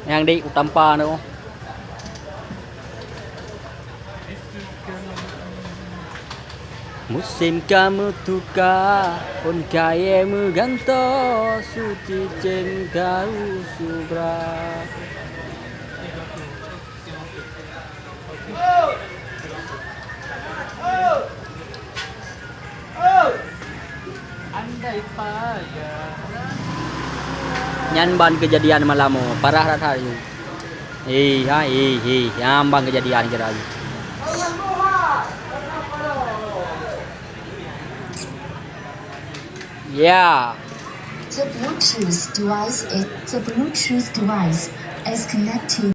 Yang di utampa no. Musim kamu tuka pun kaya muganto suci cinta usubra. Andai pada nyanban kejadian malamu parah ratari. Nyambang kejadian kira. Yeah. The Bluetooth device is connected.